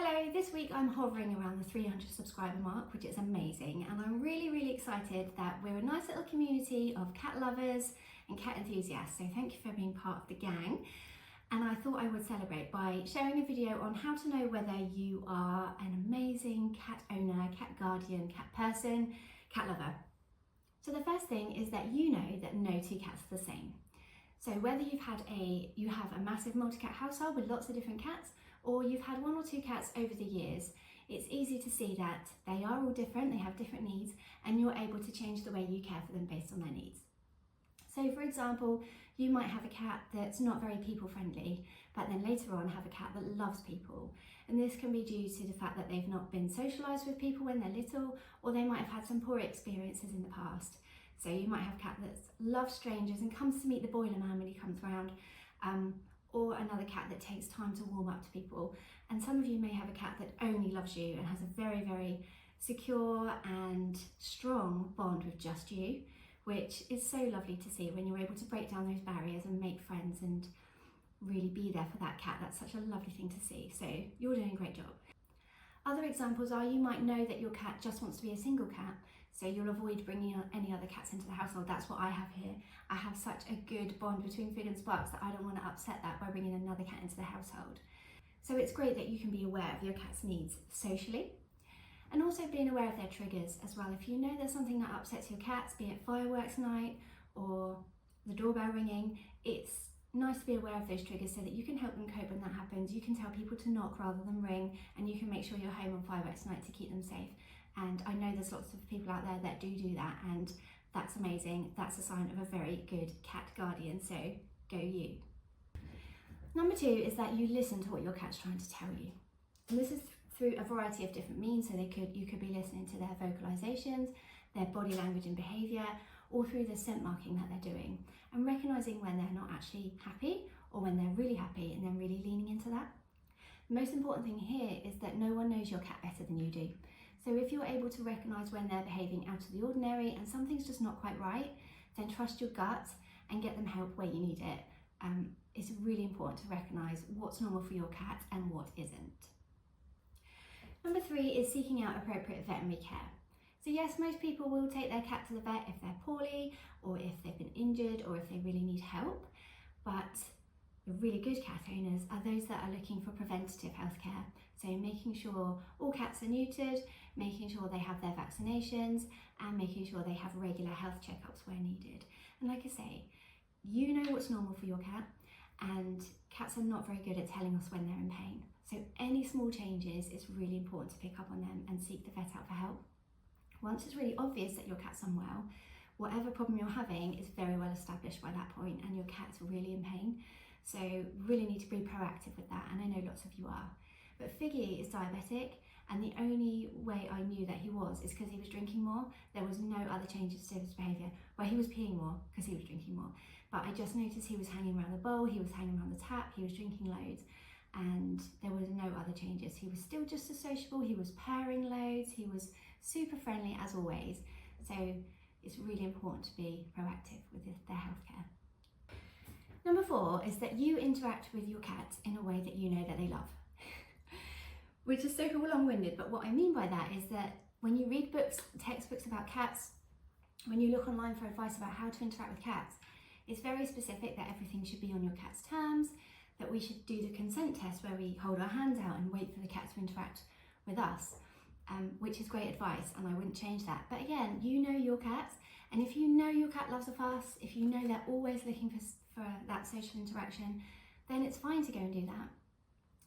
Hello, this week I'm hovering around the 300 subscriber mark, which is amazing, and I'm really excited that we're a nice little community of cat lovers and cat enthusiasts, so thank you for being part of the gang. And I thought I would celebrate by sharing a video on how to know whether you are an amazing cat owner, cat guardian, cat person, cat lover. So the first thing is that you know that no two cats are the same. So whether you have a massive multi-cat household with lots of different cats, or you've had one or two cats over the years, it's easy to see that they are all different, they have different needs, and you're able to change the way you care for them based on their needs. So for example, you might have a cat that's not very people friendly, but then later on have a cat that loves people. And this can be due to the fact that they've not been socialised with people when they're little, or they might have had some poor experiences in the past. So you might have a cat that loves strangers and comes to meet the boiler man when he comes round, or another cat that takes time to warm up to people. And some of you may have a cat that only loves you and has a very secure and strong bond with just you, which is so lovely to see when you're able to break down those barriers and make friends and really be there for that cat. That's such a lovely thing to see. So you're doing a great job. Other examples are you might know that your cat just wants to be a single cat, so you'll avoid bringing any other cats into the household. That's what I have here. I have such a good bond between Fig and Sparks that I don't want to upset that by bringing another cat into the household. So it's great that you can be aware of your cat's needs socially, and also being aware of their triggers as well. If you know there's something that upsets your cats, be it fireworks night or the doorbell ringing, it's nice to be aware of those triggers so that you can help them cope when that happens. You can tell people to knock rather than ring, and you can make sure you're home on fireworks night to keep them safe. And I know there's lots of people out there that do that, and that's amazing. That's a sign of a very good cat guardian, so go you. Number 2 is that you listen to what your cat's trying to tell you. And this is through a variety of different means. So you could be listening to their vocalisations, their body language and behaviour, or through the scent marking that they're doing, and recognising when they're not actually happy or when they're really happy, and then really leaning into that. The most important thing here is that no one knows your cat better than you do. So if you're able to recognise when they're behaving out of the ordinary and something's just not quite right, then trust your gut and get them help where you need it. It's really important to recognise what's normal for your cat and what isn't. Number 3 is seeking out appropriate veterinary care. So yes, most people will take their cat to the vet if they're poorly, or if they've been injured, or if they really need help. But the really good cat owners are those that are looking for preventative healthcare. So making sure all cats are neutered, making sure they have their vaccinations, and making sure they have regular health checkups where needed. And like I say, you know what's normal for your cat, and cats are not very good at telling us when they're in pain. So any small changes, it's really important to pick up on them and seek the vet out for help. Once it's really obvious that your cat's unwell, whatever problem you're having is very well established by that point, and your cat's really in pain. So really need to be proactive with that, and I know lots of you are. But Figgy is diabetic, and the only way I knew that he was is because he was drinking more. There was no other changes to his behaviour. Well, he was peeing more because he was drinking more, but I just noticed he was hanging around the bowl, he was hanging around the tap, he was drinking loads, and there was no other changes. He was still just as sociable, he was purring loads, he was super friendly as always. So it's really important to be proactive with their healthcare. Number 4 is that you interact with your cat in a way that you know that they love. Which is so long-winded, but what I mean by that is that when you read books, textbooks about cats, when you look online for advice about how to interact with cats, it's very specific that everything should be on your cat's terms, that we should do the consent test where we hold our hands out and wait for the cat to interact with us, which is great advice, and I wouldn't change that. But again, you know your cats, and if you know your cat loves a fuss, if you know they're always looking for that social interaction, then it's fine to go and do that.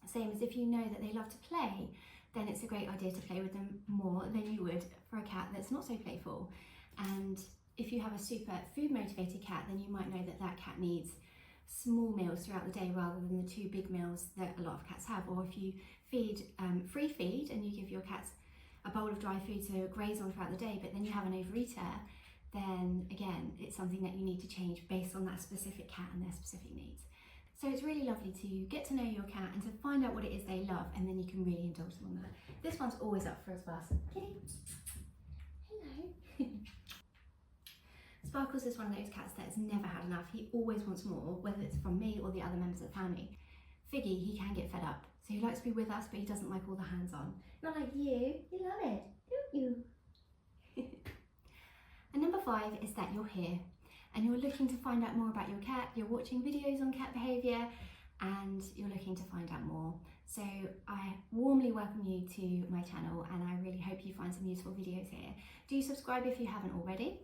Same as if you know that they love to play, then it's a great idea to play with them more than you would for a cat that's not so playful. And if you have a super food motivated cat, then you might know that that cat needs small meals throughout the day rather than the 2 big meals that a lot of cats have. Or if you feed free feed and you give your cats a bowl of dry food to graze on throughout the day, but then you have an overeater, then again, it's something that you need to change based on that specific cat and their specific needs. So it's really lovely to get to know your cat and to find out what it is they love, and then you can really indulge them on that. This one's always up for a fuss. Kitty, hello. Sparkles is one of those cats that has never had enough. He always wants more, whether it's from me or the other members of the family. Figgy, he can get fed up. So he likes to be with us, but he doesn't like all the hands-on. Not like you love it, don't you? And number 5 is that you're here and you're looking to find out more about your cat, you're watching videos on cat behaviour and you're looking to find out more. So I warmly welcome you to my channel and I really hope you find some useful videos here. Do subscribe if you haven't already.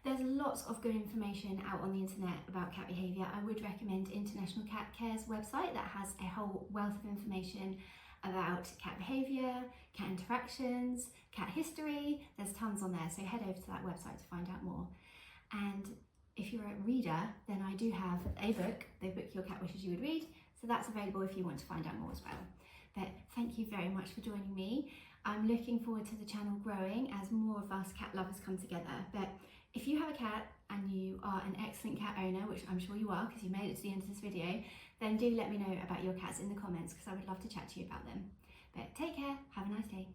There's lots of good information out on the internet about cat behaviour. I would recommend International Cat Care's website that has a whole wealth of information about cat behaviour, cat interactions, cat history. There's tons on there, so head over to that website to find out more. And if you're a reader, then I do have a book, The Book Your Cat Wishes You Would Read, so that's available if you want to find out more as well. But thank you very much for joining me. I'm looking forward to the channel growing as more of us cat lovers come together. But if you have a cat and you are an excellent cat owner, which I'm sure you are because you made it to the end of this video, then do let me know about your cats in the comments because I would love to chat to you about them. But take care, have a nice day.